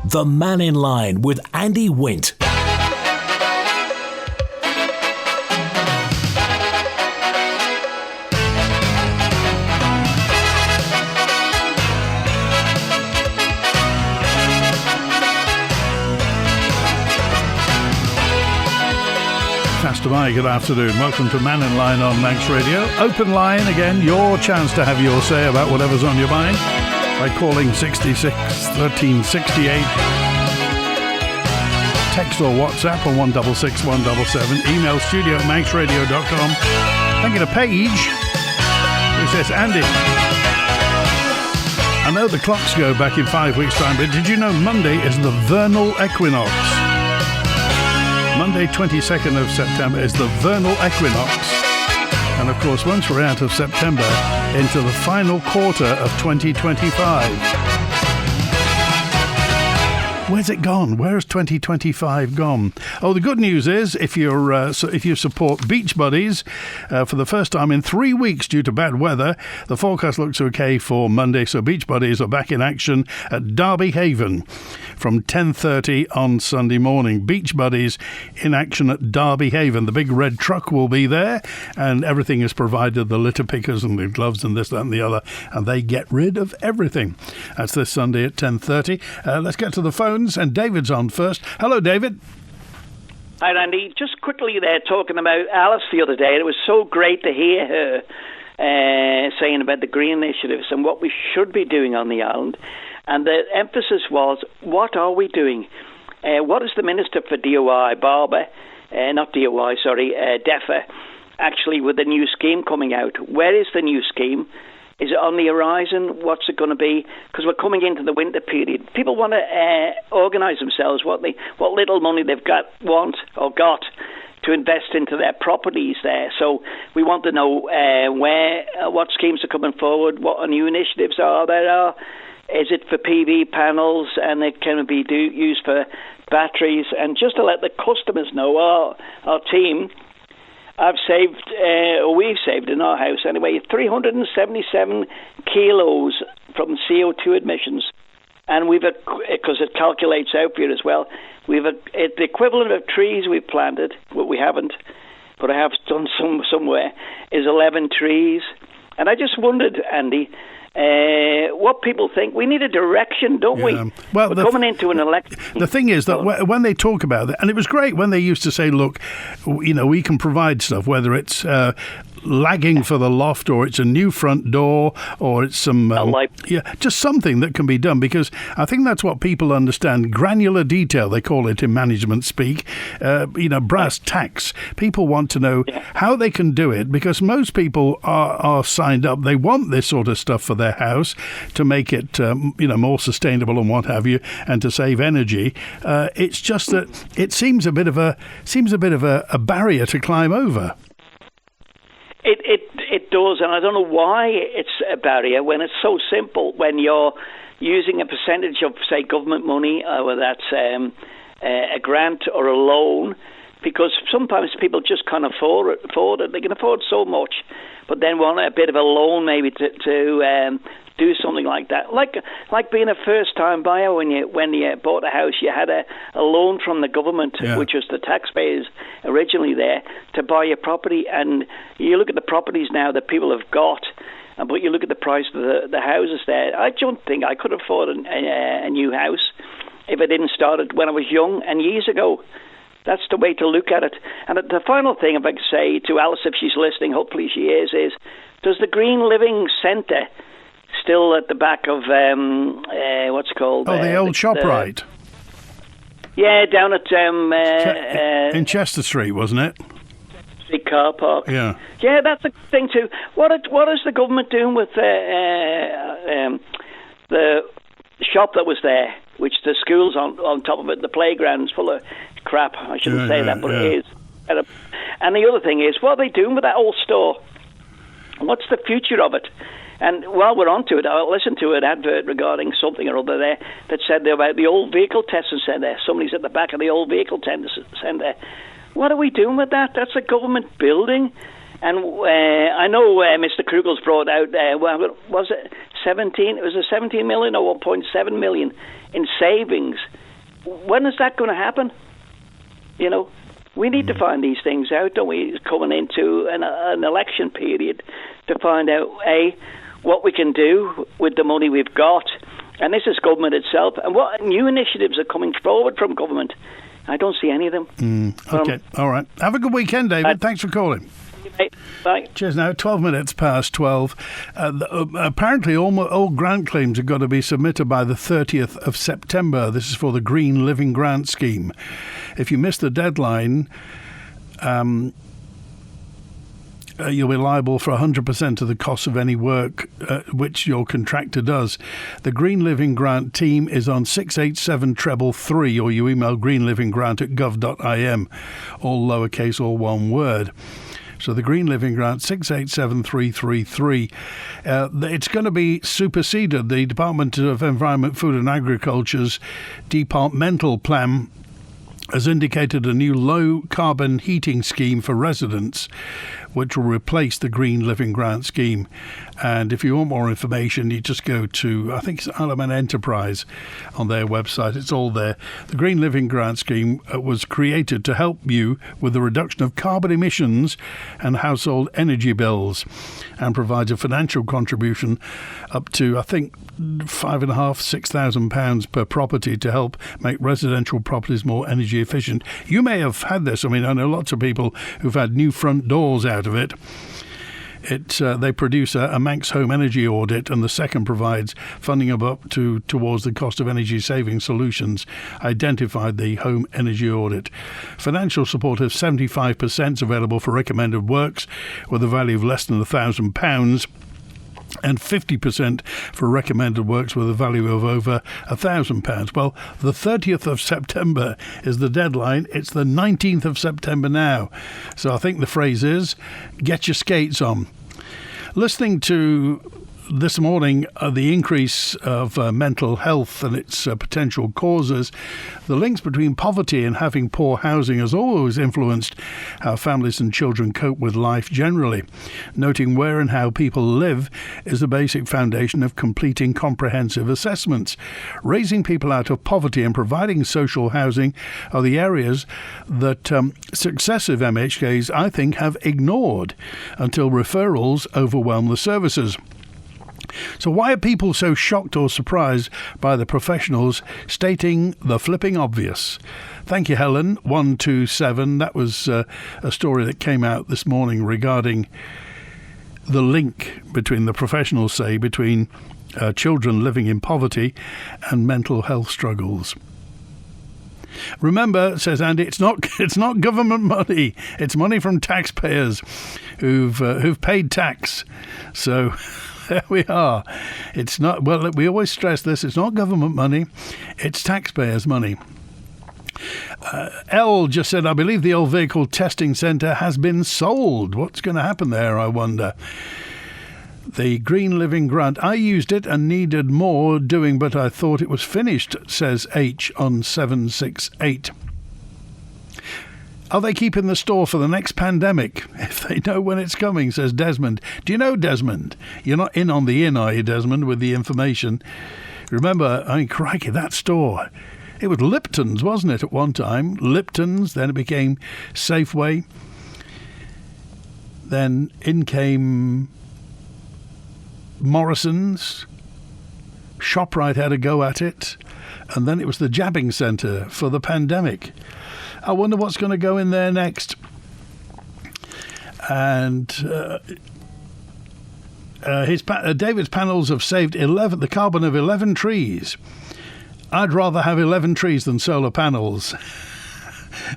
The Mannin Line with Andy Wint. Good afternoon. Welcome to Mannin Line on Manx Radio. Open line again, your chance to have your say about whatever's on your mind by calling 66 1368. Text or WhatsApp on 166 177. Email studio@manxradio.com. Thank you to Paige, who says, Andy, I know the clocks go back in 5 weeks' time, but did you know Monday is the vernal equinox? Monday, 22nd of September, is the vernal equinox. And of course, once we're out of September, into the final quarter of 2025. Where's it gone? Where has 2025 gone? Oh, the good news is, if you support Beach Buddies for the first time in 3 weeks due to bad weather, the forecast looks okay for Monday. So Beach Buddies are back in action at Derby Haven from 10:30 on Sunday morning. Beach Buddies in action at Derby Haven. The big red truck will be there, and everything is provided: the litter pickers and the gloves and this, that, and the other, and they get rid of everything. That's this Sunday at 10:30. Let's get to the phone. And David's on first. Hello, David. Hi, Randy. Just quickly there, talking about Alice the other day. It was so great to hear her saying about the green initiatives and what we should be doing on the island. And the emphasis was, what are we doing? What is the Minister for DOI, DEFA, actually with the new scheme coming out? Where is the new scheme? Is it on the horizon? What's it going to be? Because we're coming into the winter period. People want to organise themselves, what little money they've got to invest into their properties there. So we want to know what schemes are coming forward, what new initiatives there are. Is it for PV panels, and it can be used for batteries? And just to let the customers know, our team, we've saved in our house anyway, 377 kilos from CO2 emissions. And because it calculates out for you as well, the equivalent of trees we've planted, what we haven't, but I have done somewhere, is 11 trees. And I just wondered, Andy, what people think. We need a direction, don't we? Well, we're coming into an election. The thing is that when they talk about it, and it was great when they used to say, look, we can provide stuff, whether it's lagging for the loft, or it's a new front door, or it's some just something that can be done, because I think that's what people understand. Granular detail, they call it in management speak. Brass tacks. People want to know how they can do it, because most people are signed up. They want this sort of stuff for their house to make it more sustainable and what have you, and to save energy. It's just that it seems a bit of a barrier to climb over. It does, and I don't know why it's a barrier when it's so simple. When you're using a percentage of, say, government money, whether that's a grant or a loan, because sometimes people just can't afford it. They can afford so much, but then want a bit of a loan maybe to do something like that. Like being a first-time buyer when you bought a house, you had a loan from the government, which was the taxpayers originally there, to buy your property. And you look at the properties now that people have got, but you look at the price of the houses there. I don't think I could afford a new house if I didn't start it when I was young and years ago. That's the way to look at it. And the final thing, if I could say to Alice, if she's listening, hopefully she is does the Green Living Centre still at the back of what's it called? Oh, the old ShopRite. Yeah, down at in Chester Street, wasn't it? Street car park. Yeah, that's a thing too. What is the government doing with the shop that was there, which the school's on top of it? The playground's full of crap. I shouldn't say that, but it is. And the other thing is, what are they doing with that old store? What's the future of it? And while we're on to it, I listened to an advert regarding something or other there that said about the old vehicle testing centre. Somebody's at the back of the old vehicle testing centre. What are we doing with that? That's a government building. And I know Mr. Krugel's brought out, was it 17 million or 1.7 million in savings. When is that going to happen? You know, we need to find these things out, don't we? Coming into an election period to find out what we can do with the money we've got, and this is government itself, and what new initiatives are coming forward from government. I don't see any of them. Okay, all right. Have a good weekend, David. Thanks for calling. Bye. Cheers now. 12 minutes past 12. Apparently, all grant claims have got to be submitted by the 30th of September. This is for the Green Living Grant Scheme. If you miss the deadline, you'll be liable for 100% of the cost of any work which your contractor does. The Green Living Grant team is on 687-333, or you email greenlivinggrant@gov.im, all lowercase, all one word. So the Green Living Grant, 687-333. It's going to be superseded. The Department of Environment, Food and Agriculture's departmental plan has indicated a new low-carbon heating scheme for residents, which will replace the Green Living Grant scheme. And if you want more information, you just go to, I think it's Element Enterprise on their website. It's all there. The Green Living Grant scheme was created to help you with the reduction of carbon emissions and household energy bills, and provides a financial contribution up to, I think, £5,500–6,000 per property to help make residential properties more energy efficient. You may have had this. I mean, I know lots of people who've had new front doors out of it. They produce a Manx home energy audit, and the second provides funding of up towards the cost of energy saving solutions identified the home energy audit. Financial support of 75% available for recommended works with a value of less than £1,000. And 50% for recommended works with a value of over £1,000. Well, the 30th of September is the deadline. It's the 19th of September now. So I think the phrase is, get your skates on. Listening to this morning the increase of mental health and its potential causes, the links between poverty and having poor housing has always influenced how families and children cope with life generally. Noting where and how people live is the basic foundation of completing comprehensive assessments. Raising people out of poverty and providing social housing are the areas that successive MHKs, I think, have ignored until referrals overwhelm the services. So why are people so shocked or surprised by the professionals stating the flipping obvious? Thank you, Helen. 127. That was a story that came out this morning regarding the link between the professionals say between children living in poverty and mental health struggles. Remember, says Andy, it's not government money. It's money from taxpayers who've paid tax. So there we are. It's not, well, we always stress this, it's not government money, it's taxpayers' money. Elle just said, I believe the old vehicle testing centre has been sold. What's going to happen there, I wonder? The Green Living Grant, I used it and needed more doing, but I thought it was finished, says H on 768. Are they keeping the store for the next pandemic? If they know when it's coming, says Desmond. Do you know Desmond? You're not in on the in, are you, Desmond, with the information? Remember, I mean, crikey, that store. It was Lipton's, wasn't it, at one time? Lipton's, then it became Safeway. Then in came Morrison's. ShopRite had a go at it. And then it was the jabbing centre for the pandemic. I wonder what's going to go in there next. And David's panels have saved the carbon of 11 trees. I'd rather have 11 trees than solar panels.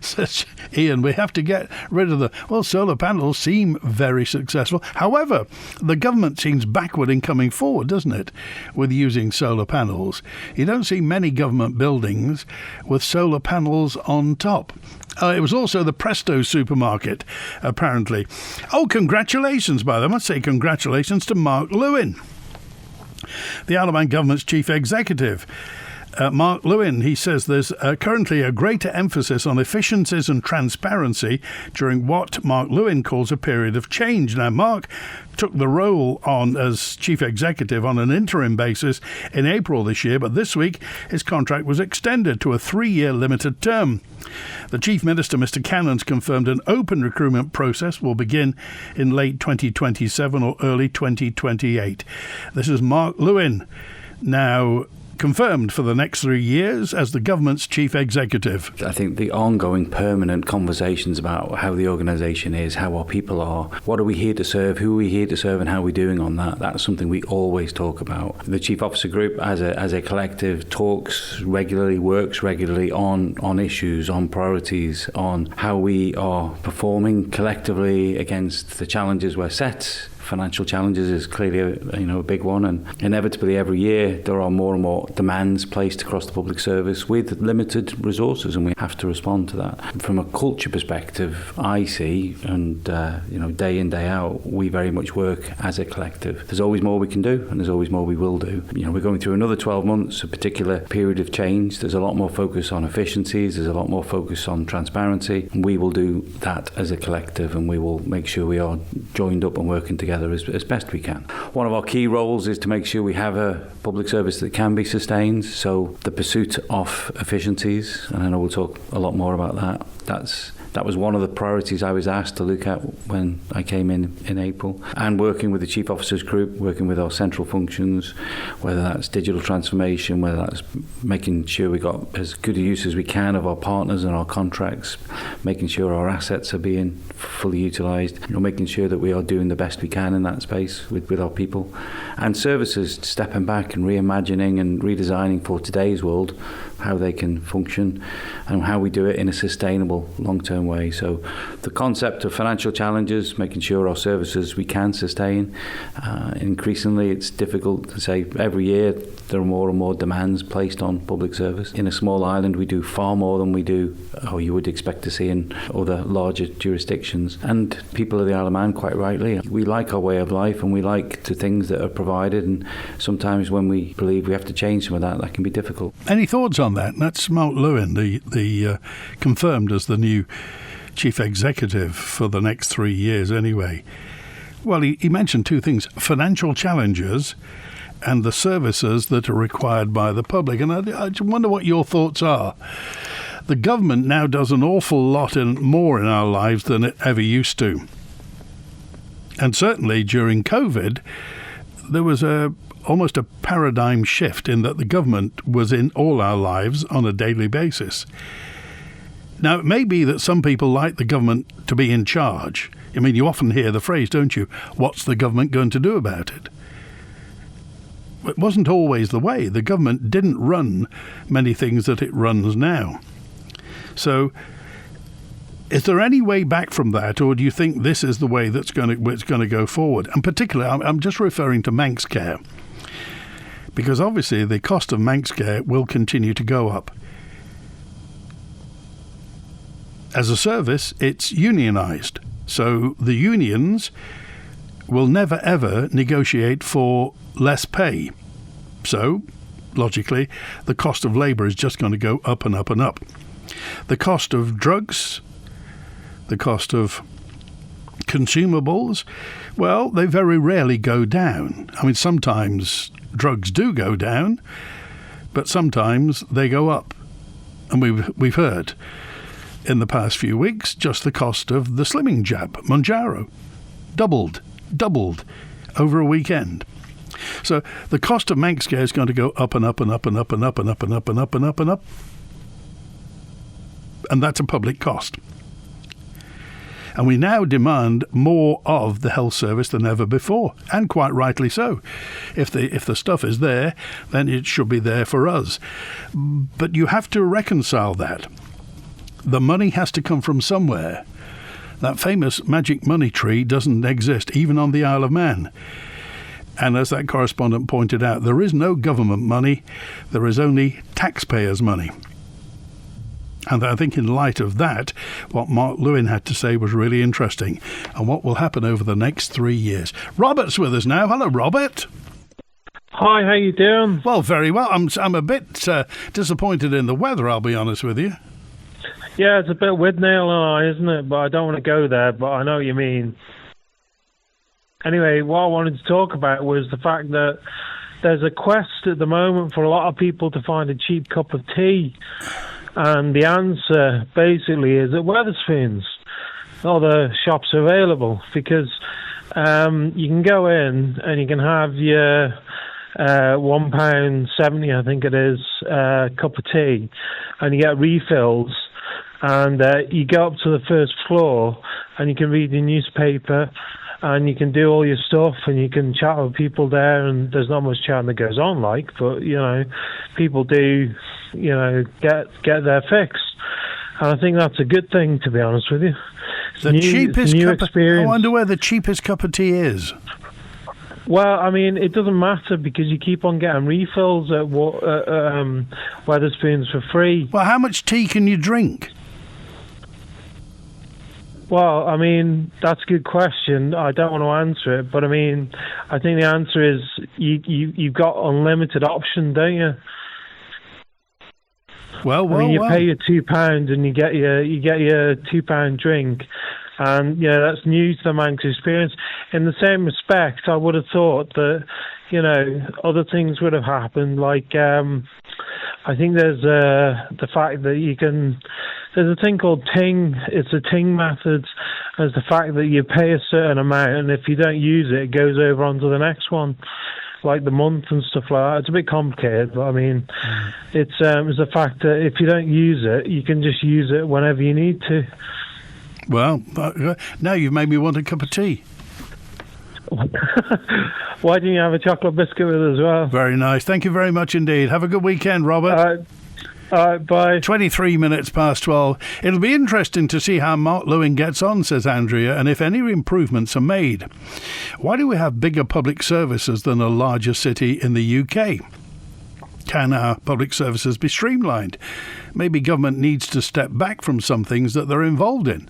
Says Ian, we have to get rid of well, solar panels seem very successful. However, the government seems backward in coming forward, doesn't it, with using solar panels? You don't see many government buildings with solar panels on top. It was also the Presto supermarket, apparently. Oh, congratulations, by the way. I must say congratulations to Mark Lewin, the Isle of Man government's chief executive. Mark Lewin, he says there's currently a greater emphasis on efficiencies and transparency during what Mark Lewin calls a period of change. Now, Mark took the role on as chief executive on an interim basis in April this year, but this week his contract was extended to a 3-year limited term. The Chief Minister, Mr Cannon's confirmed an open recruitment process will begin in late 2027 or early 2028. This is Mark Lewin, now confirmed for the next 3 years as the government's chief executive. I think the ongoing permanent conversations about how the organisation is, how our people are, what are we here to serve, who are we here to serve, and how are we doing on that, that's something we always talk about. The Chief Officer Group as a collective talks regularly, works regularly on issues, on priorities, on how we are performing collectively against the challenges we're set. Financial challenges is clearly a big one, and inevitably every year there are more and more demands placed across the public service with limited resources, and we have to respond to that. From a culture perspective, I see, and day in, day out, we very much work as a collective. There's always more we can do, and there's always more we will do. We're going through another 12 months, a particular period of change. There's a lot more focus on efficiencies, there's a lot more focus on transparency, and we will do that as a collective, and we will make sure we are joined up and working together as best we can. One of our key roles is to make sure we have a public service that can be sustained, so the pursuit of efficiencies, and I know we'll talk a lot more about that. That was one of the priorities I was asked to look at when I came in April. And working with the Chief Officers Group, working with our central functions, whether that's digital transformation, whether that's making sure we got as good a use as we can of our partners and our contracts, making sure our assets are being fully utilised, making sure that we are doing the best we can in that space with our people. And services, stepping back and reimagining and redesigning for today's world, how they can function and how we do it in a sustainable long-term way. So the concept of financial challenges, making sure our services we can sustain. Increasingly it's difficult to say. Every year there are more and more demands placed on public service. In a small island we do far more than we do, or you would expect to see in other larger jurisdictions. And people of the Isle of Man, quite rightly, we like our way of life and we like the things that are provided, and sometimes when we believe we have to change some of that can be difficult. Any thoughts on that? That's Mark Lewin, the confirmed as the new chief executive for the next 3 years anyway. Well, he mentioned two things: financial challenges and the services that are required by the public. And I wonder what your thoughts are. The government now does an awful lot more in our lives than it ever used to. And certainly during COVID, there was almost a paradigm shift in that the government was in all our lives on a daily basis. Now, it may be that some people like the government to be in charge. I mean, you often hear the phrase, don't you? What's the government going to do about it? It wasn't always the way. The government didn't run many things that it runs now. So, is there any way back from that, or do you think this is the way that's going to go forward? And particularly, I'm just referring to Manx Care, because obviously the cost of Manx Care will continue to go up. As a service, it's unionised, so the unions will never ever negotiate for less pay. So, logically, the cost of labour is just going to go up and up and up. The cost of drugs, the cost of consumables, well, they very rarely go down. I mean, sometimes drugs do go down, but sometimes they go up. And we've heard in the past few weeks just the cost of the slimming jab, Mounjaro, doubled over a weekend. So the cost of Manx Care is going to go up and up and up and up and up and up and up and up and up and up. And that's a public cost. And we now demand more of the health service than ever before, and quite rightly so. If the stuff is there, then it should be there for us. But you have to reconcile that. The money has to come from somewhere. That famous magic money tree doesn't exist, even on the Isle of Man. And as that correspondent pointed out, there is no government money, there is only taxpayers' money. And I think in light of that, what Mark Lewin had to say was really interesting, and what will happen over the next 3 years. Robert's with us now. Hello, Robert. Hi, how you doing? Well, very well. I'm a bit disappointed in the weather, I'll be honest with you. Yeah, it's a bit Widnail and I, isn't it? But I don't want to go there, but I know what you mean. Anyway, what I wanted to talk about was the fact that there's a quest at the moment for a lot of people to find a cheap cup of tea. And the answer, basically, is at Wetherspoons. All the shops are available because you can go in and you can have your £1.70, I think it is, cup of tea, and you get refills, and you go up to the first floor and you can read your newspaper and you can do all your stuff and you can chat with people there, and there's not much chatting that goes on, but people do get their fix, and I think that's a good thing, to be honest with you. I wonder where the cheapest cup of tea is. Well, I mean, it doesn't matter because you keep on getting refills at Wetherspoons for free. Well, how much tea can you drink? Well, I mean, that's a good question. I don't want to answer it, but I mean, I think the answer is you've got unlimited option, don't you? You pay your £2 and you get your £2 drink, and that's new to the Manx experience. In the same respect, I would have thought that other things would have happened. Like I think there's the fact that there's a thing called ting. It's a ting method. There's the fact that you pay a certain amount, and if you don't use it, it goes over onto the next one, like the month and stuff like that. It's a bit complicated, but I mean, it's the fact that if you don't use it, you can just use it whenever you need to. Well, now you've made me want a cup of tea. Why didn't you have a chocolate biscuit with it as well? Very nice. Thank you very much indeed. Have a good weekend, Robert. All right, bye. 23 minutes past 12. It'll be interesting to see how Mark Lewin gets on, says Andrea, and if any improvements are made. Why do we have bigger public services than a larger city in the UK? Can our public services be streamlined? Maybe government needs to step back from some things that they're involved in.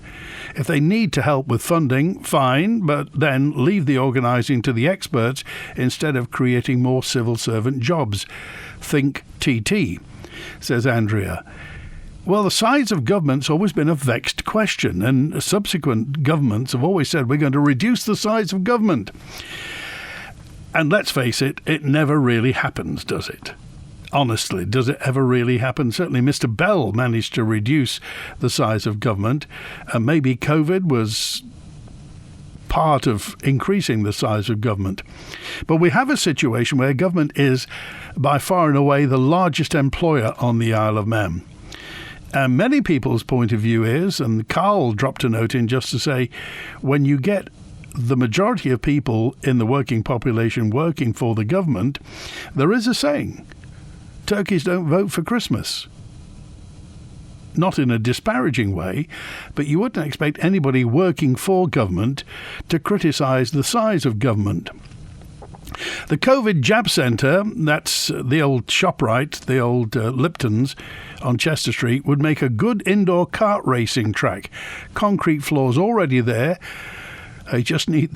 If they need to help with funding, fine, but then leave the organising to the experts instead of creating more civil servant jobs. Think TT, says Andrea. Well, the size of government's always been a vexed question, and subsequent governments have always said we're going to reduce the size of government. And let's face it, it never really happens, does it? Honestly, does it ever really happen? Certainly Mr. Bell managed to reduce the size of government, and maybe COVID was part of increasing the size of government. But we have a situation where government is by far and away the largest employer on the Isle of Man. And many people's point of view is, and Carl dropped a note in just to say, when you get the majority of people in the working population working for the government, there is a saying, turkeys don't vote for Christmas. Not in a disparaging way, but you wouldn't expect anybody working for government to criticise the size of government. The COVID Jab Centre, that's the old ShopRite, the old Lipton's on Chester Street, would make a good indoor kart racing track. Concrete floors already there. They just need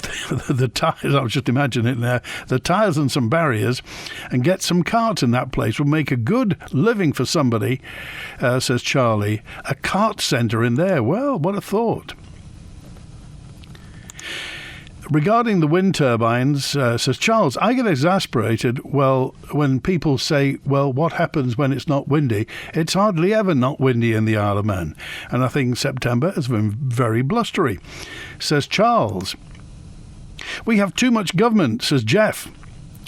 the tyres, I was just imagining it there, the tyres and some barriers, and get some karts in that place. Would make a good living for somebody, says Charlie. A kart centre in there. Well, what a thought. Regarding the wind turbines, says Charles, I get exasperated, when people say, what happens when it's not windy? It's hardly ever not windy in the Isle of Man. And I think September has been very blustery, says Charles. We have too much government, says Jeff.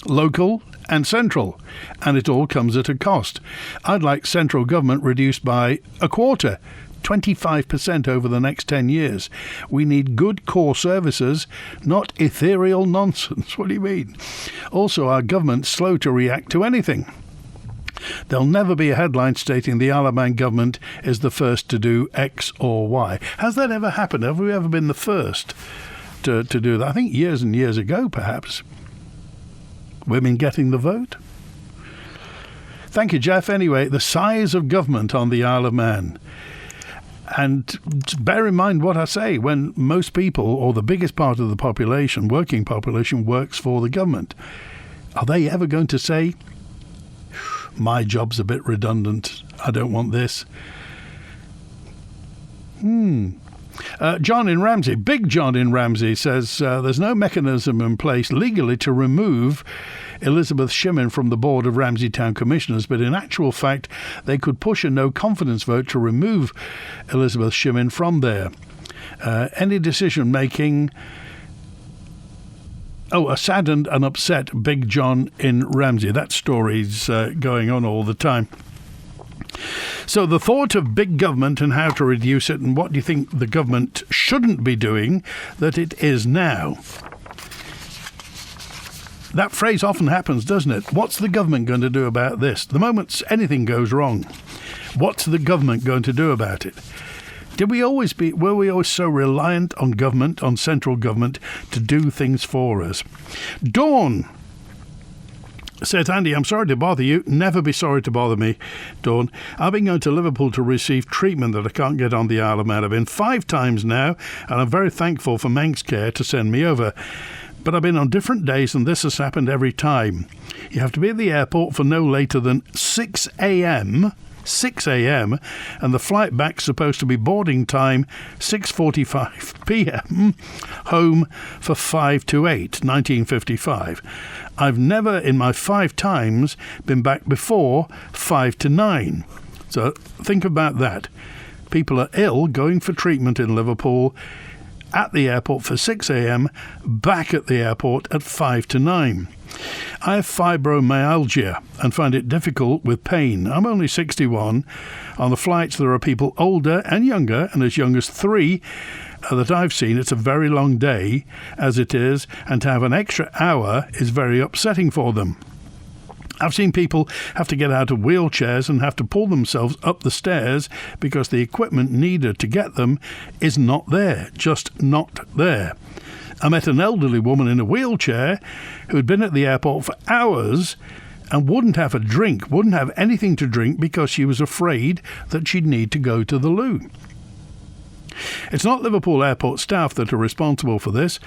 Local and central, and it all comes at a cost. I'd like central government reduced by a quarter. 25% over the next 10 years. We need good core services, not ethereal nonsense. What do you mean? Also, our government's slow to react to anything. There'll never be a headline stating the Isle of Man government is the first to do X or Y. Has that ever happened? Have we ever been the first to do that? I think years and years ago, perhaps. Women getting the vote? Thank you, Jeff. Anyway, the size of government on the Isle of Man. And bear in mind what I say, when most people, or the biggest part of the population, working population, works for the government. Are they ever going to say, my job's a bit redundant, I don't want this? John in Ramsey, Big John in Ramsey says there's no mechanism in place legally to remove Elizabeth Shimmin from the board of Ramsey Town Commissioners, but in actual fact they could push a no confidence vote to remove Elizabeth Shimmin from there. Any decision making... a saddened and upset Big John in Ramsey. That story's going on all the time. So the thought of big government and how to reduce it, and what do you think the government shouldn't be doing that it is now? That phrase often happens, doesn't it? What's the government going to do about this? The moment anything goes wrong, what's the government going to do about it? Were we always so reliant on government, on central government, to do things for us? Dawn says, Andy, I'm sorry to bother you. Never be sorry to bother me, Dawn. I've been going to Liverpool to receive treatment that I can't get on the Isle of Man. I've been 5 times now, and I'm very thankful for Manx Care to send me over. But I've been on different days, and this has happened every time. You have to be at the airport for no later than 6 a.m., and the flight back's supposed to be boarding time 6:45 p.m, home for 5 to 8, 1955. I've never in my 5 times been back before 5 to 9. So think about that. People are ill going for treatment in Liverpool at the airport for 6 a.m, back at the airport at 5 to 9. I have fibromyalgia and find it difficult with pain. I'm only 61. On the flights there are people older and younger, and as young as 3 that I've seen. It's a very long day as it is, and to have an extra hour is very upsetting for them. I've seen people have to get out of wheelchairs and have to pull themselves up the stairs because the equipment needed to get them is not there, just not there. I met an elderly woman in a wheelchair who had been at the airport for hours and wouldn't have a drink, wouldn't have anything to drink because she was afraid that she'd need to go to the loo. It's not Liverpool Airport staff that are responsible for this.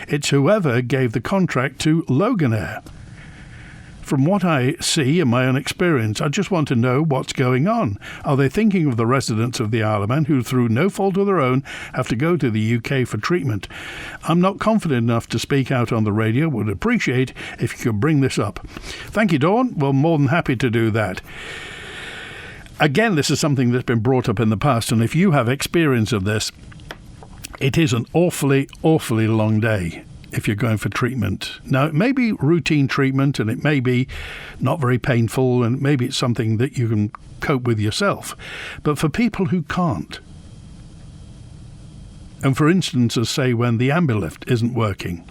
It's whoever gave the contract to Loganair. From what I see in my own experience, I just want to know what's going on. Are they thinking of the residents of the Isle of Man who, through no fault of their own, have to go to the UK for treatment? I'm not confident enough to speak out on the radio. Would appreciate if you could bring this up. Thank you, Dawn. Well, more than happy to do that. Again, this is something that's been brought up in the past, and if you have experience of this, it is an awfully, awfully long day if you're going for treatment. Now, it may be routine treatment, and it may be not very painful, and maybe it's something that you can cope with yourself. But for people who can't, and for instances, say when the ambulift isn't working,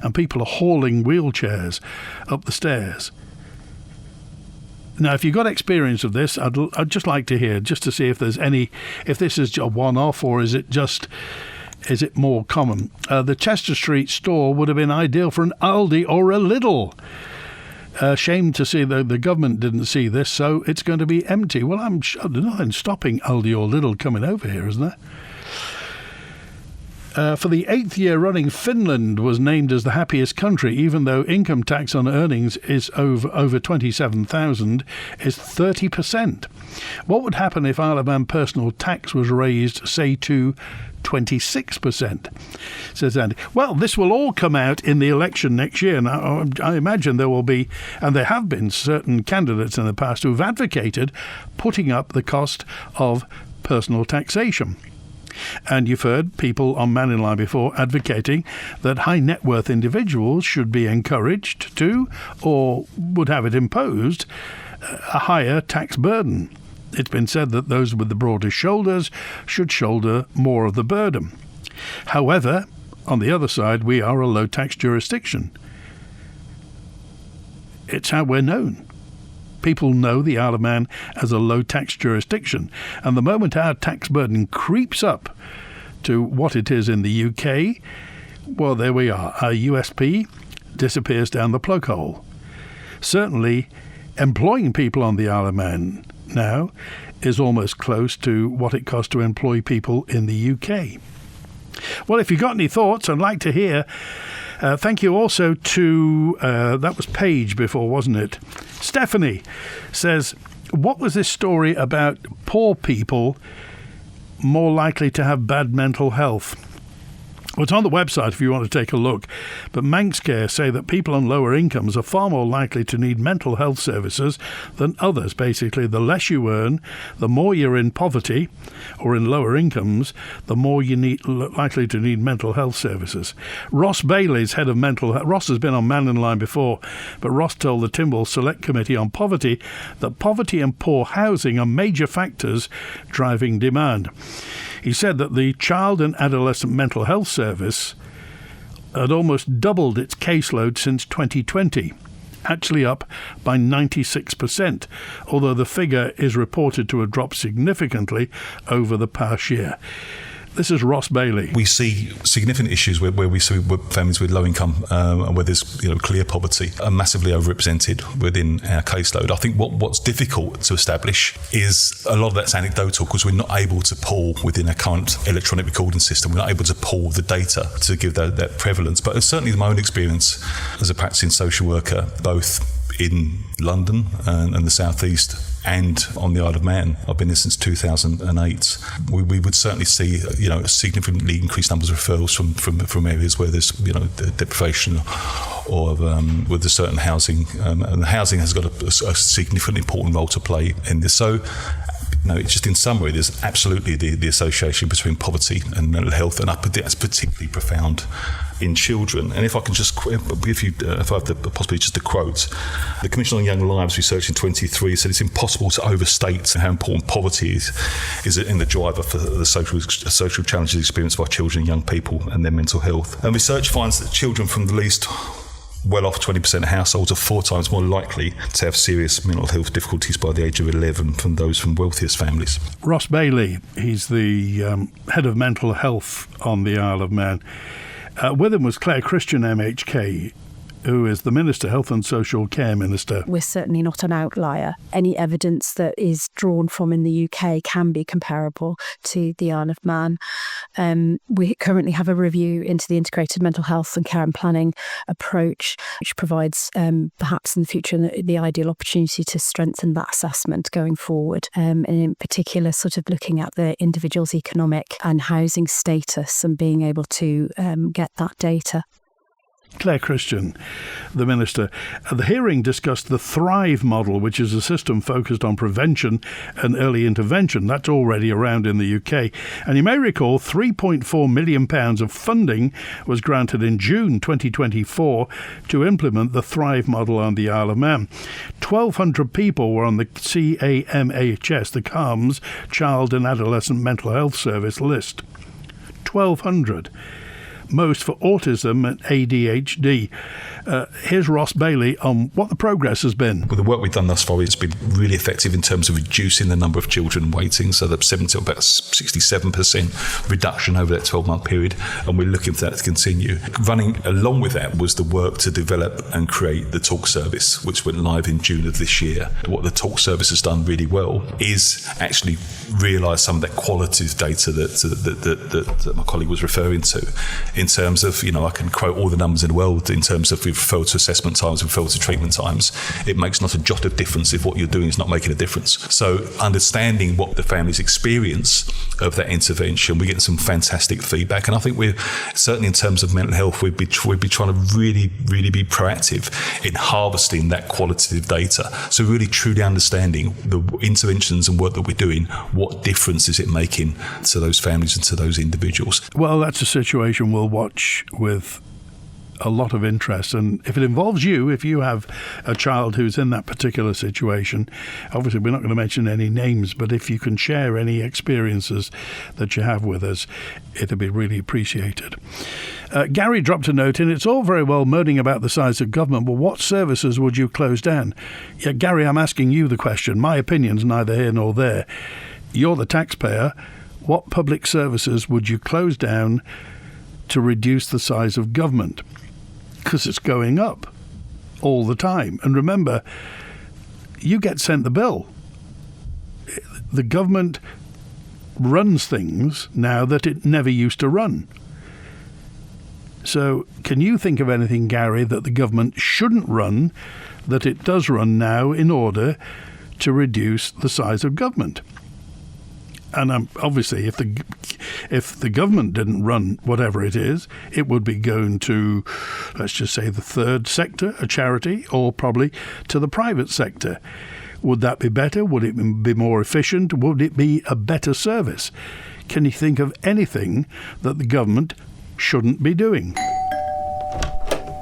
and people are hauling wheelchairs up the stairs. Now, if you've got experience of this, I'd just like to hear, just to see if there's if this is a one-off, or is it more common? The Chester Street store would have been ideal for an Aldi or a Lidl. Shame to see the government didn't see this, so it's going to be empty. Well, I'm not stopping Aldi or Lidl coming over here, isn't there? For the 8th year running, Finland was named as the happiest country, even though income tax on earnings is over 27,000 is 30%. What would happen if Isle of Man personal tax was raised, say, to 26%, says Andy. Well, this will all come out in the election next year. Now, I imagine there will be, and there have been, certain candidates in the past who have advocated putting up the cost of personal taxation. And you've heard people on Mannin Line before advocating that high net worth individuals should be encouraged to, or would have it imposed, a higher tax burden. It's been said that those with the broadest shoulders should shoulder more of the burden. However, on the other side, we are a low tax jurisdiction. It's how we're known. People know the Isle of Man as a low tax jurisdiction, and the moment our tax burden creeps up to what it is in the UK, well, there we are. Our USP disappears down the plug hole. Certainly, employing people on the Isle of Man now is almost close to what it costs to employ people in the UK. Well, if you've got any thoughts, I'd like to hear Thank you also to, that was Paige before, wasn't it? Stephanie says, what was this story about poor people more likely to have bad mental health? Well, it's on the website if you want to take a look. But Manx Care say that people on lower incomes are far more likely to need mental health services than others. Basically, the less you earn, the more you're in poverty or in lower incomes, the more you likely to need mental health services. Ross Bailey's head of mental health. Ross has been on Mannin Line before, but Ross told the Tynwald Select Committee on Poverty that poverty and poor housing are major factors driving demand. He said that the Child and Adolescent Mental Health Service had almost doubled its caseload since 2020, actually up by 96%, although the figure is reported to have dropped significantly over the past year. This is Ross Bailey. We see significant issues where we see families with low income and where there's clear poverty are massively overrepresented within our caseload. I think what's difficult to establish is a lot of that's anecdotal because we're not able to pull within our current electronic recording system. We're not able to pull the data to give that prevalence. But certainly my own experience as a practicing social worker, both in London and the South East and on the Isle of Man. I've been here since 2008. We would certainly see, significantly increased numbers of referrals from areas where there's, deprivation or with a certain housing, and housing has got a significantly important role to play in this. So, it's just in summary, there's absolutely the association between poverty and mental health, and that's particularly profound in children. And if I can just give you, if I have possibly just a quote, the Commission on Young Lives research in 23 said it's impossible to overstate how important poverty is in the driver for the social challenges experienced by children and young people and their mental health. And research finds that children from the least well-off 20% of households are 4 times more likely to have serious mental health difficulties by the age of 11 from those from wealthiest families. Ross Bailey, he's the head of mental health on the Isle of Man. With him was Claire Christian, MHK, who is the Minister, Health and Social Care Minister. We're certainly not an outlier. Any evidence that is drawn from in the UK can be comparable to the Isle of Man. We currently have a review into the integrated mental health and care and planning approach, which provides perhaps in the future the ideal opportunity to strengthen that assessment going forward. And in particular, sort of looking at the individual's economic and housing status and being able to get that data. Claire Christian, the Minister. The hearing discussed the Thrive model, which is a system focused on prevention and early intervention. That's already around in the UK. And you may recall £3.4 million of funding was granted in June 2024 to implement the Thrive model on the Isle of Man. 1,200 people were on the CAMHS, the CALMS Child and Adolescent Mental Health Service list. 1,200. Most for autism and ADHD. Here's Ross Bailey on what the progress has been. With the work we've done thus far, it's been really effective in terms of reducing the number of children waiting, so that's about 67% reduction over that 12-month period, and we're looking for that to continue. Running along with that was the work to develop and create the Talk service, which went live in June of this year. What the Talk service has done really well is actually realise some of that qualitative data that my colleague was referring to, in terms of, I can quote all the numbers in the world in terms of referral to assessment times, referral to treatment times. It makes not a jot of difference if what you're doing is not making a difference. So understanding what the families experience of that intervention, we're getting some fantastic feedback. And I think we're certainly in terms of mental health, we'd be trying to really, really be proactive in harvesting that qualitative data. So really truly understanding the interventions and work that we're doing, what difference is it making to those families and to those individuals. Well, that's a situation we'll watch with a lot of interest, and if it involves you, if you have a child who's in that particular situation, obviously we're not going to mention any names, but if you can share any experiences that you have with us, it'll be really appreciated. Gary dropped a note in. It's all very well moaning about the size of government, but what services would you close down? Yeah, Gary, I'm asking you the question. My opinion's neither here nor there. You're the taxpayer. What public services would you close down to reduce the size of government? Because it's going up all the time. And remember, you get sent the bill. The government runs things now that it never used to run. So can you think of anything, Gary, that the government shouldn't run, that it does run now in order to reduce the size of government? And obviously, if the government didn't run whatever it is, it would be going to, let's just say, the third sector, a charity, or probably to the private sector. Would that be better? Would it be more efficient? Would it be a better service? Can you think of anything that the government shouldn't be doing?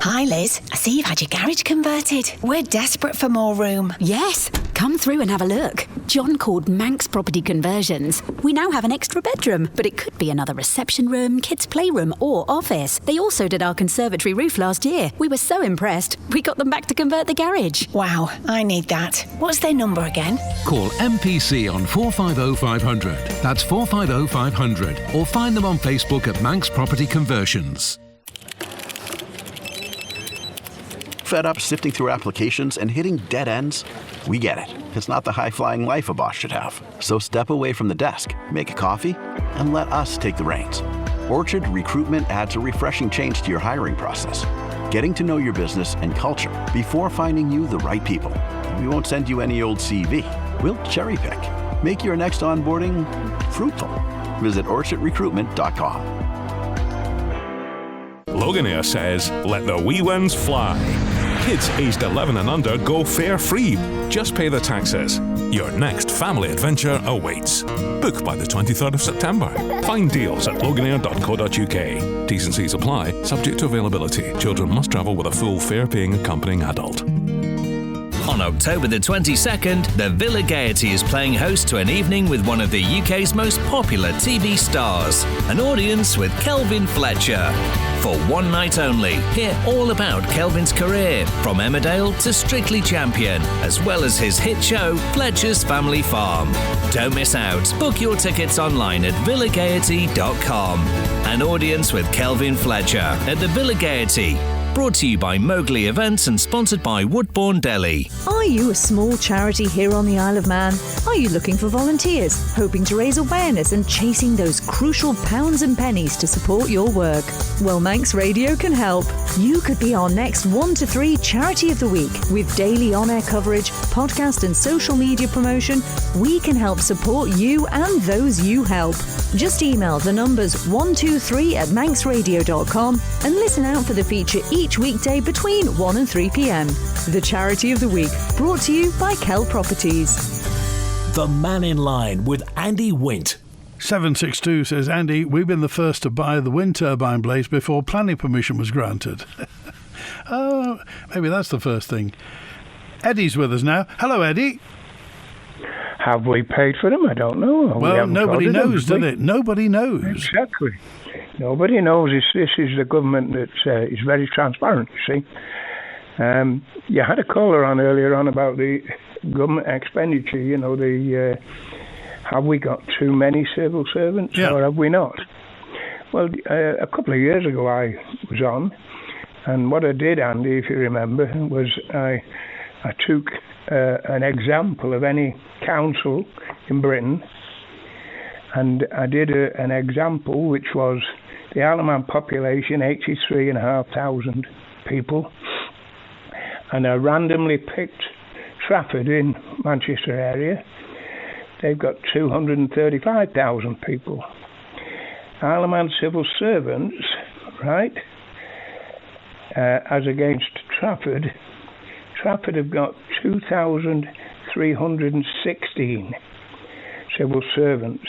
Hi, Liz. I see you've had your garage converted. We're desperate for more room. Yes, come through and have a look. John called Manx Property Conversions. We now have an extra bedroom, but it could be another reception room, kids' playroom or office. They also did our conservatory roof last year. We were so impressed, we got them back to convert the garage. Wow, I need that. What's their number again? Call MPC on 450 500. That's 450 500. Or find them on Facebook at Manx Property Conversions. Fed up sifting through applications and hitting dead ends? We get it. It's not the high-flying life a boss should have. So step away from the desk, make a coffee, and let us take the reins. Orchard Recruitment adds a refreshing change to your hiring process. Getting to know your business and culture before finding you the right people. We won't send you any old CV. We'll cherry pick. Make your next onboarding fruitful. Visit orchardrecruitment.com. Loganair says, let the wee ones fly. Kids aged 11 and under go fare free. Just pay the taxes. Your next family adventure awaits. Book by the 23rd of September. Find deals at loganair.co.uk. T's and C's apply, subject to availability. Children must travel with a full fare-paying accompanying adult. On October the 22nd, the Villa Gaiety is playing host to an evening with one of the UK's most popular TV stars, an audience with Kelvin Fletcher. For one night only, hear all about Kelvin's career, from Emmerdale to Strictly Champion, as well as his hit show, Fletcher's Family Farm. Don't miss out. Book your tickets online at villagaiety.com. An audience with Kelvin Fletcher at the Villa Gaiety. Brought to you by Mowgli Events and sponsored by Woodbourne Deli. Are you a small charity here on the Isle of Man? Are you looking for volunteers, hoping to raise awareness and chasing those crucial pounds and pennies to support your work? Well, Manx Radio can help. You could be our next 1 to 3 Charity of the Week. With daily on-air coverage, podcast and social media promotion, we can help support you and those you help. Just email the numbers 123@manxradio.com and listen out for the feature each weekday between 1 and 3 p.m. The Charity of the Week, brought to you by Kell Properties. The Mannin Line with Andy Wint. 762 says, Andy, we've been the first to buy the wind turbine blades before planning permission was granted. Oh, maybe that's the first thing. Eddie's with us now. Hello, Eddie. Have we paid for them? I don't know. Well, nobody knows, does it? Nobody knows. Exactly. Nobody knows. This is the government that is very transparent, you see. You had a caller on earlier on about the government expenditure, you know, have we got too many civil servants or have we not? Well, a couple of years ago I was on, and what I did, Andy, if you remember, was I took an example of any council in Britain, and I did an example which was the Isle of Man population, 83,500 people, and I randomly picked Trafford in Manchester area. They've got 235,000 people. Isle of Man civil servants, right, as against Trafford have got 2,316 civil servants,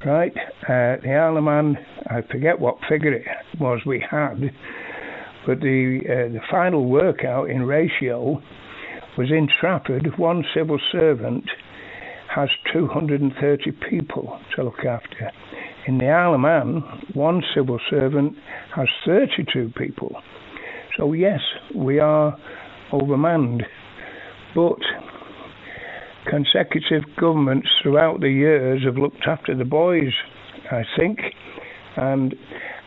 right? The Isle of Man, I forget what figure it was we had, but the final workout in ratio was in Trafford, one civil servant has 230 people to look after. In the Isle of Man, one civil servant has 32 people. So yes, we are overmanned, but consecutive governments throughout the years have looked after the boys, I think, and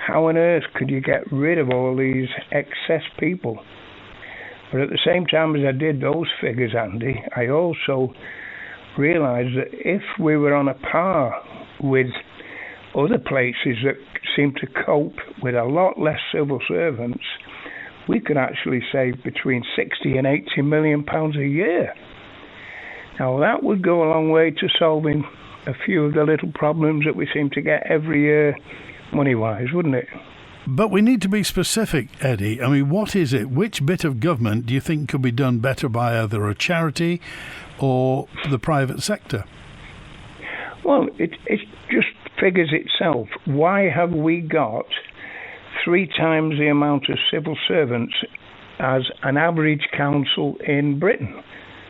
how on earth could you get rid of all these excess people? But at the same time as I did those figures, Andy, I also realised that if we were on a par with other places that seem to cope with a lot less civil servants, we could actually save between 60 and 80 million pounds a year. Now that would go a long way to solving a few of the little problems that we seem to get every year money-wise, wouldn't it? But we need to be specific, Eddie. I mean, what is it? Which bit of government do you think could be done better by either a charity or the private sector? Well, it just figures itself. Why have we got 3 times the amount of civil servants as an average council in Britain?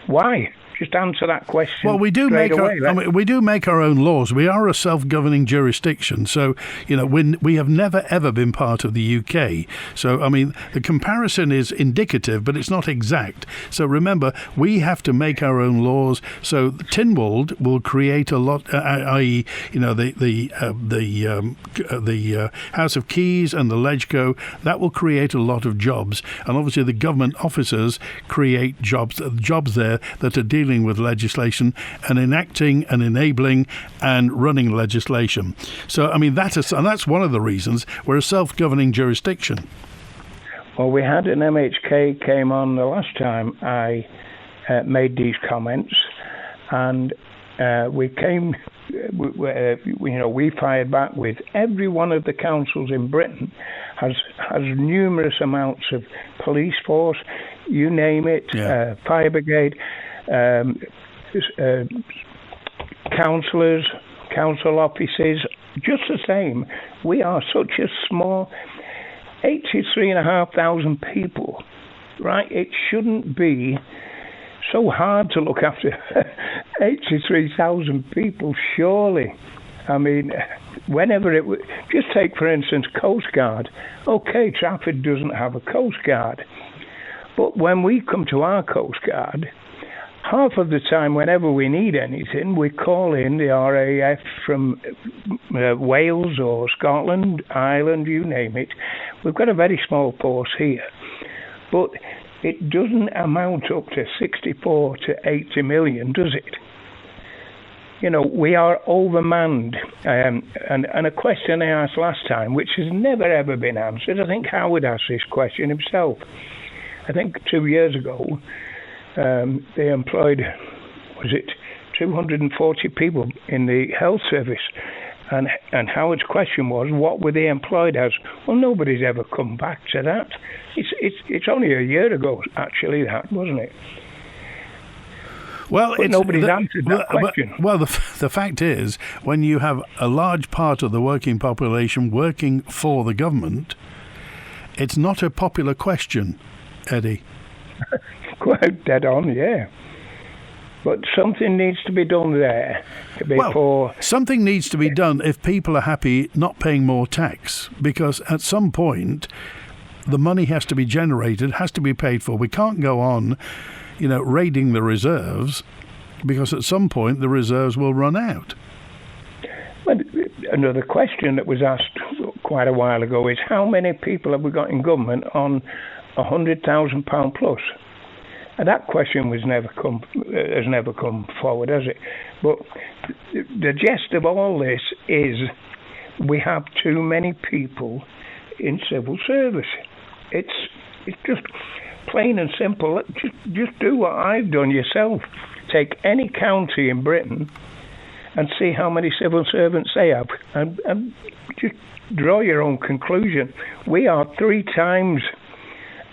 Why? Just answer that question. Well, we do make our own laws. We are a self-governing jurisdiction, so we have never ever been part of the UK. So I mean, the comparison is indicative, but it's not exact. So remember, we have to make our own laws. So Tynwald will create a lot, i.e., the House of Keys and the Legco. That will create a lot of jobs, and obviously the government officers create jobs there that are dealing with legislation and enacting and enabling and running legislation. So, I mean, that's one of the reasons we're a self-governing jurisdiction. Well, we had an MHK came on the last time I made these comments, and we fired back with every one of the councils in Britain has numerous amounts of police force, you name it, fire brigade, councillors, council offices, just the same. We are such a small 83,500 people, right? It shouldn't be so hard to look after 83,000 people, surely. I mean, whenever it would, just take for instance Coast Guard. Okay, Trafford doesn't have a Coast Guard, but when we come to our Coast Guard, half of the time, whenever we need anything, we call in the RAF from Wales or Scotland, Ireland, you name it. We've got a very small force here, but it doesn't amount up to 64 to 80 million, does it? We are overmanned. And a question I asked last time, which has never ever been answered, I think Howard asked this question himself. I think 2 years ago, they employed, 240 people in the health service. And Howard's question was, what were they employed as? Well, nobody's ever come back to that. It's only a year ago, actually, that, wasn't it? Well, nobody's answered that question. Well, the fact is, when you have a large part of the working population working for the government, it's not a popular question, Eddie. Quite dead on, yeah. But something needs to be done there before... Well, something needs to be done if people are happy not paying more tax, because at some point the money has to be generated, has to be paid for. We can't go on, raiding the reserves, because at some point the reserves will run out. But another question that was asked quite a while ago is, how many people have we got in government on £100,000 plus? And that question has never come forward, has it? But the gist of all this is we have too many people in civil service. It's just plain and simple. Just do what I've done yourself. Take any county in Britain and see how many civil servants they have, and just draw your own conclusion. We are 3 times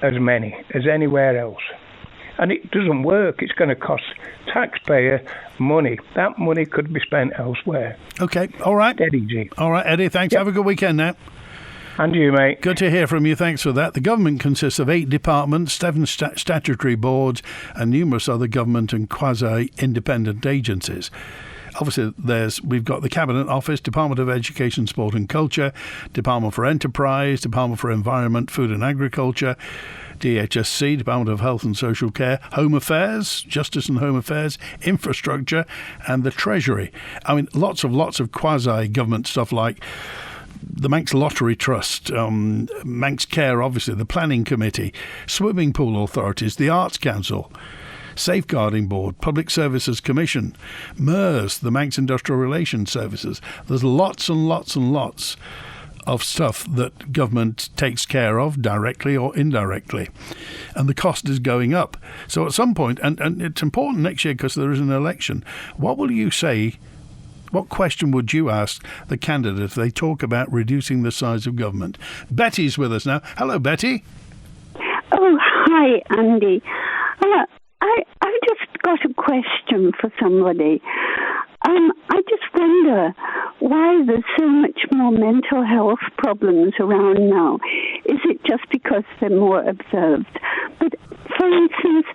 as many as anywhere else. And it doesn't work. It's going to cost taxpayer money. That money could be spent elsewhere. Okay, all right. Dead easy. All right, Eddie, thanks. Yep. Have a good weekend now. And you, mate. Good to hear from you. Thanks for that. The government consists of 8 departments, 7 statutory boards, and numerous other government and quasi-independent agencies. Obviously, we've got the Cabinet Office, Department of Education, Sport and Culture, Department for Enterprise, Department for Environment, Food and Agriculture, DHSC, Department of Health and Social Care, Home Affairs, Justice and Home Affairs, Infrastructure, and the Treasury. I mean, lots of quasi-government stuff like the Manx Lottery Trust, Manx Care, obviously, the Planning Committee, Swimming Pool Authorities, the Arts Council. Safeguarding Board, Public Services Commission, MERS, the Manx Industrial Relations Services. There's lots and lots and lots of stuff that government takes care of directly or indirectly, and the cost is going up. So at some point, and it's important next year because there is an election, what will you say? What question would you ask the candidate if they talk about reducing the size of government? Betty's with us now. Hello, Betty. Oh, hi, Andy. I've just got a question for somebody. I just wonder why there's so much more mental health problems around now. Is it just because they're more observed? But, for instance,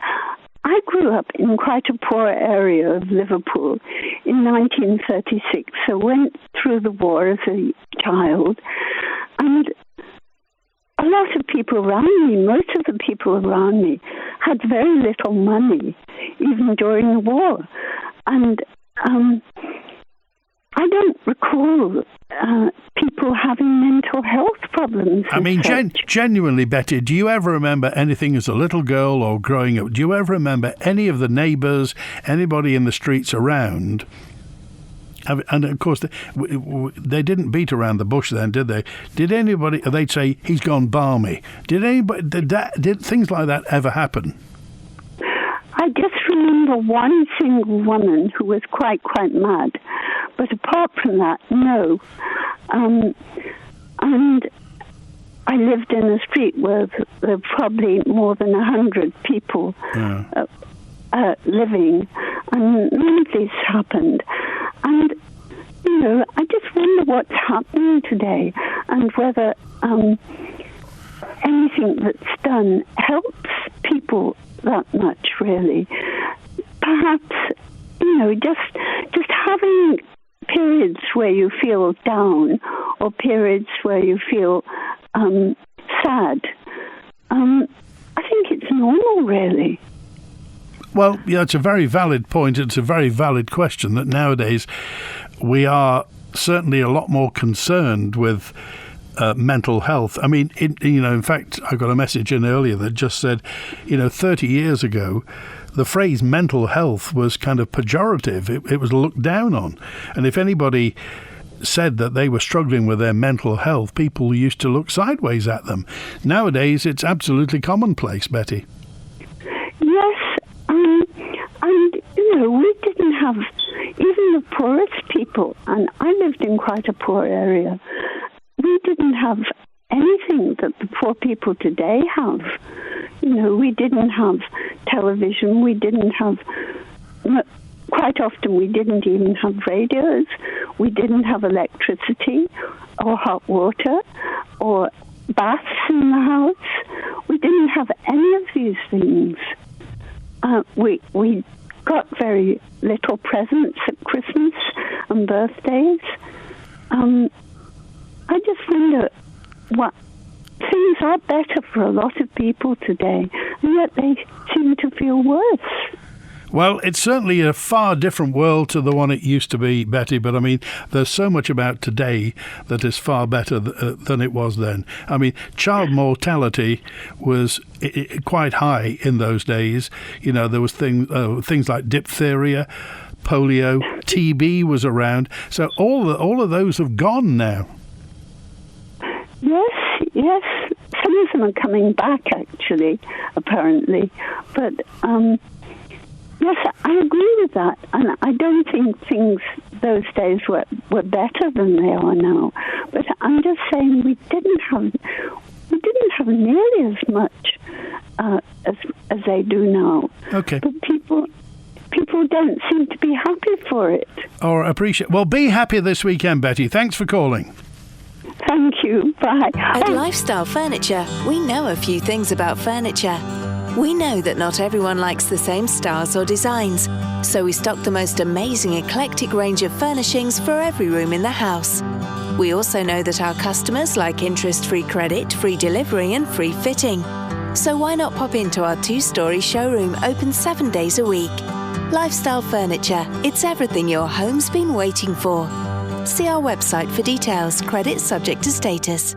I grew up in quite a poor area of Liverpool in 1936, so went through the war as a child, and a lot of people around me, most of the people around me, had very little money, even during the war. And I don't recall people having mental health problems. I mean, genuinely, Betty, do you ever remember anything as a little girl or growing up? Do you ever remember any of the neighbours, anybody in the streets around? And of course, they didn't beat around the bush then, did they? Did anybody? They'd say he's gone balmy. Did anybody? Did things like that ever happen? I just remember one single woman who was quite mad, but apart from that, no. And I lived in a street where there were probably more than 100 people living, and none of this happened. And, you know, I just wonder what's happening today and whether anything that's done helps people that much, really. Perhaps, you know, just having periods where you feel down or periods where you feel sad, I think it's normal, really. Well, yeah, it's a very valid point. It's a very valid question that nowadays we are certainly a lot more concerned with mental health. I mean, in fact, I got a message in earlier that just said, 30 years ago, the phrase mental health was kind of pejorative. It was looked down on. And if anybody said that they were struggling with their mental health, people used to look sideways at them. Nowadays, it's absolutely commonplace, Betty. Yes, and, we didn't have, even the poorest people, and I lived in quite a poor area, we didn't have anything that the poor people today have. We didn't have television, we didn't have, quite often we didn't even have radios, we didn't have electricity or hot water or baths in the house. We didn't have any of these things. We got very little presents at Christmas and birthdays. I just wonder what things are better for a lot of people today, and yet they seem to feel worse. Well, it's certainly a far different world to the one it used to be, Betty, but I mean, there's so much about today that is far better than it was then. I mean, child mortality was quite high in those days. There was things like diphtheria, polio, TB was around. So all of those have gone now. Yes. Some of them are coming back, actually, apparently. But, yes, I agree with that. And I don't think things those days were better than they are now. But I'm just saying we didn't have nearly as much as they do now. Okay. But people don't seem to be happy for it. Oh, I appreciate it. Well, be happy this weekend, Betty. Thanks for calling. Thank you. Bye. At Lifestyle Furniture, we know a few things about furniture. We know that not everyone likes the same styles or designs, so we stock the most amazing eclectic range of furnishings for every room in the house. We also know that our customers like interest-free credit, free delivery and free fitting. So why not pop into our 2-story showroom open 7 days a week? Lifestyle Furniture, it's everything your home's been waiting for. See our website for details. Credit subject to status.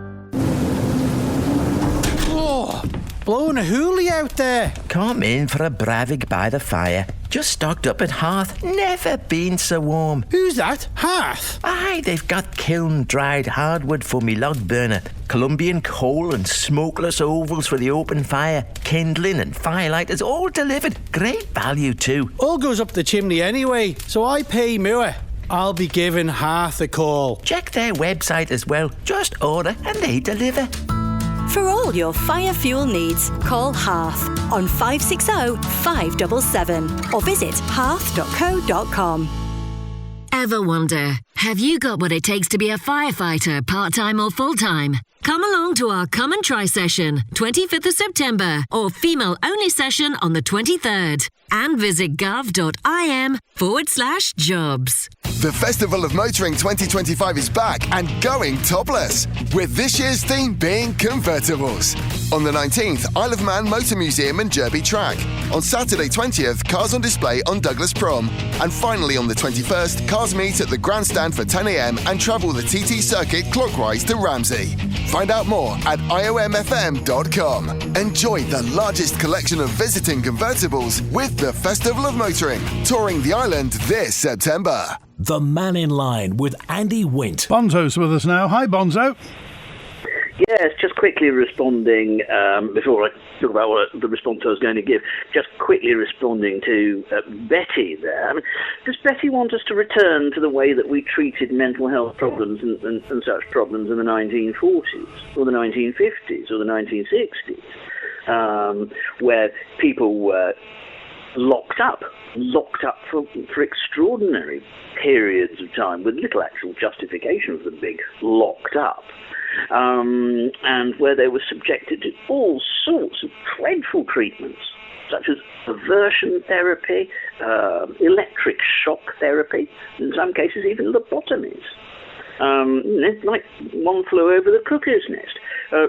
blowing a hoolie out there. Come in for a Bravig by the fire. Just stocked up at Hearth. Never been so warm. Who's that? Hearth? Aye, they've got kiln-dried hardwood for me log burner, Colombian coal and smokeless ovals for the open fire, kindling and firelighters all delivered. Great value too. All goes up the chimney anyway, so I pay more. I'll be giving Hearth a call. Check their website as well. Just order and they deliver. For all your fire fuel needs, call Hearth on 560 577 or visit hearth.co.com. Ever wonder, have you got what it takes to be a firefighter, part-time or full-time? Come along to our Come and Try session, 25th of September, or female-only session on the 23rd. And visit gov.im/jobs. The Festival of Motoring 2025 is back and going topless, with this year's theme being convertibles. On the 19th, Isle of Man Motor Museum and Derby Track. On Saturday 20th, cars on display on Douglas Prom. And finally on the 21st, cars meet at the grandstand for 10 a.m. and travel the TT circuit clockwise to Ramsey. Find out more at iomfm.com. Enjoy the largest collection of visiting convertibles with the Festival of Motoring, touring the island this September. The Mannin Line with Andy Wint. Bonzo's with us now. Hi, Bonzo. Yes, just quickly responding, before I talk about what the response I was going to give, just quickly responding to Betty there. I mean, does Betty want us to return to the way that we treated mental health problems and such problems in the 1940s, or the 1950s, or the 1960s, where people were locked up for extraordinary periods of time with little actual justification for the big locked up, and where they were subjected to all sorts of dreadful treatments, such as aversion therapy, electric shock therapy, in some cases even lobotomies. Like one flew over the cuckoo's nest.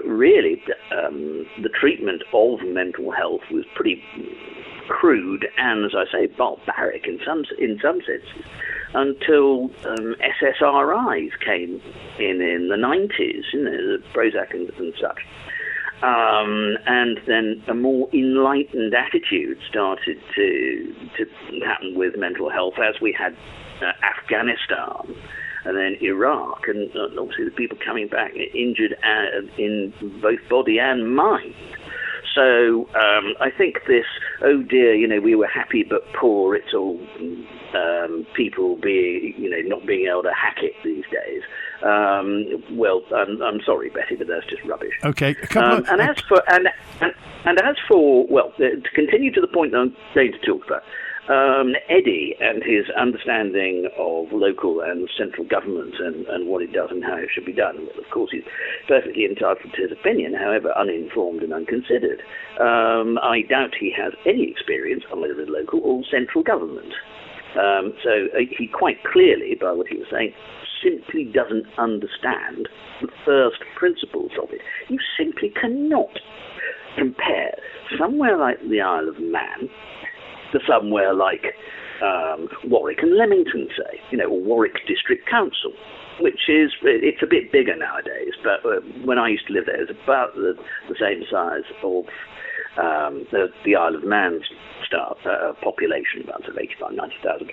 Really, the treatment of mental health was pretty crude and, as I say, barbaric in some senses, until SSRIs came in the 90s, the Prozac and such. And then a more enlightened attitude started to happen with mental health, as we had Afghanistan and then Iraq, and obviously the people coming back injured in both body and mind. So I think this, oh dear, we were happy but poor, it's all people being, not being able to hack it these days. Well, I'm sorry, Betty, but that's just rubbish. Okay. As for to continue to the point that I'm going to talk about, Eddie and his understanding of local and central government and what it does and how it should be done. Well, of course, he's perfectly entitled to his opinion, however uninformed and unconsidered. I doubt he has any experience either with local or central government. So he quite clearly, by what he was saying, simply doesn't understand the first principles of it. You simply cannot compare somewhere like the Isle of Man to somewhere like Warwick and Leamington, say, or Warwick District Council, which is, it's a bit bigger nowadays, but when I used to live there, it was about the same size of the Isle of Man's population, about 85,000, 90,000.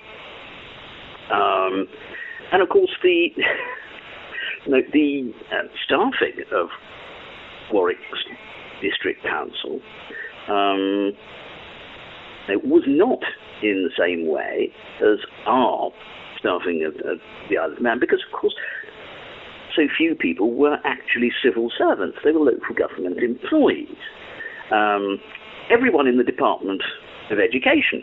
And of course, the staffing of Warwick District Council it was not in the same way as our staffing of the Isle of Man, because, of course, so few people were actually civil servants. They were local government employees. Everyone in the Department of Education,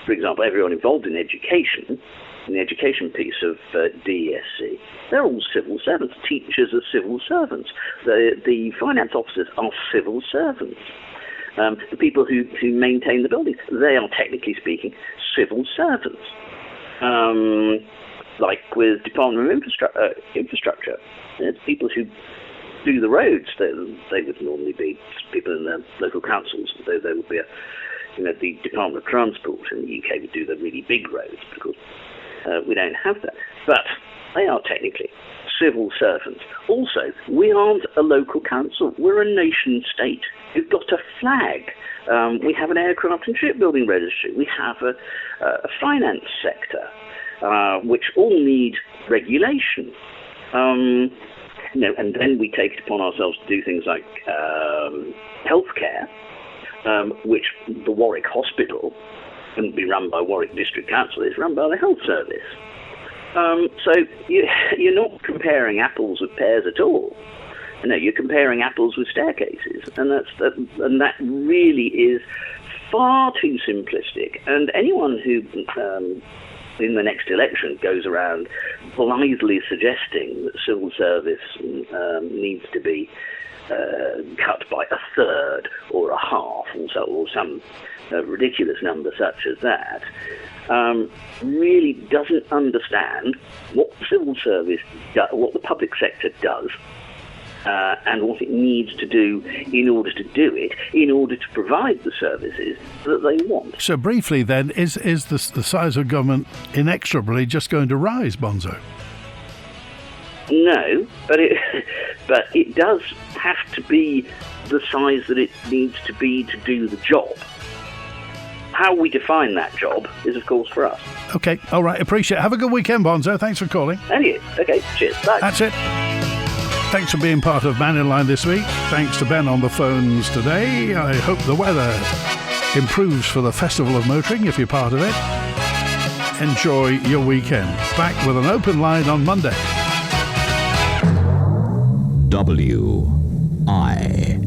for example, everyone involved in education, in the education piece of DESC, they're all civil servants. Teachers are civil servants. The finance officers are civil servants. The people who maintain the buildings, they are, technically speaking, civil servants. Like with Department of Infrastructure, it's people who do the roads. They would normally be people in the local councils. There would be the Department of Transport in the UK would do the really big roads, because we don't have that. But they are technically civil servants. Also, we aren't a local council. We're a nation state. We've got a flag. We have an aircraft and shipbuilding registry. We have a finance sector, which all need regulation. And then we take it upon ourselves to do things like healthcare, which the Warwick Hospital wouldn't be run by Warwick District Council. It's run by the Health Service. So you're not comparing apples with pears at all. You're comparing apples with staircases, and that really is far too simplistic. And anyone who, in the next election, goes around blithely suggesting that civil service needs to be cut by a third or a half, or some ridiculous number such as that, really doesn't understand what the civil service what the public sector does, and what it needs to do in order to do it, in order to provide the services that they want. So briefly then, is the size of government inexorably just going to rise, Bonzo? No, but it does have to be the size that it needs to be to do the job. How we define that job is, of course, for us. Okay, all right, appreciate it. Have a good weekend, Bonzo. Thanks for calling. And you. Okay, cheers. Bye. That's it. Thanks for being part of Mannin Line this week. Thanks to Ben on the phones today. I hope the weather improves for the Festival of Motoring if you're part of it. Enjoy your weekend. Back with an open line on Monday. WI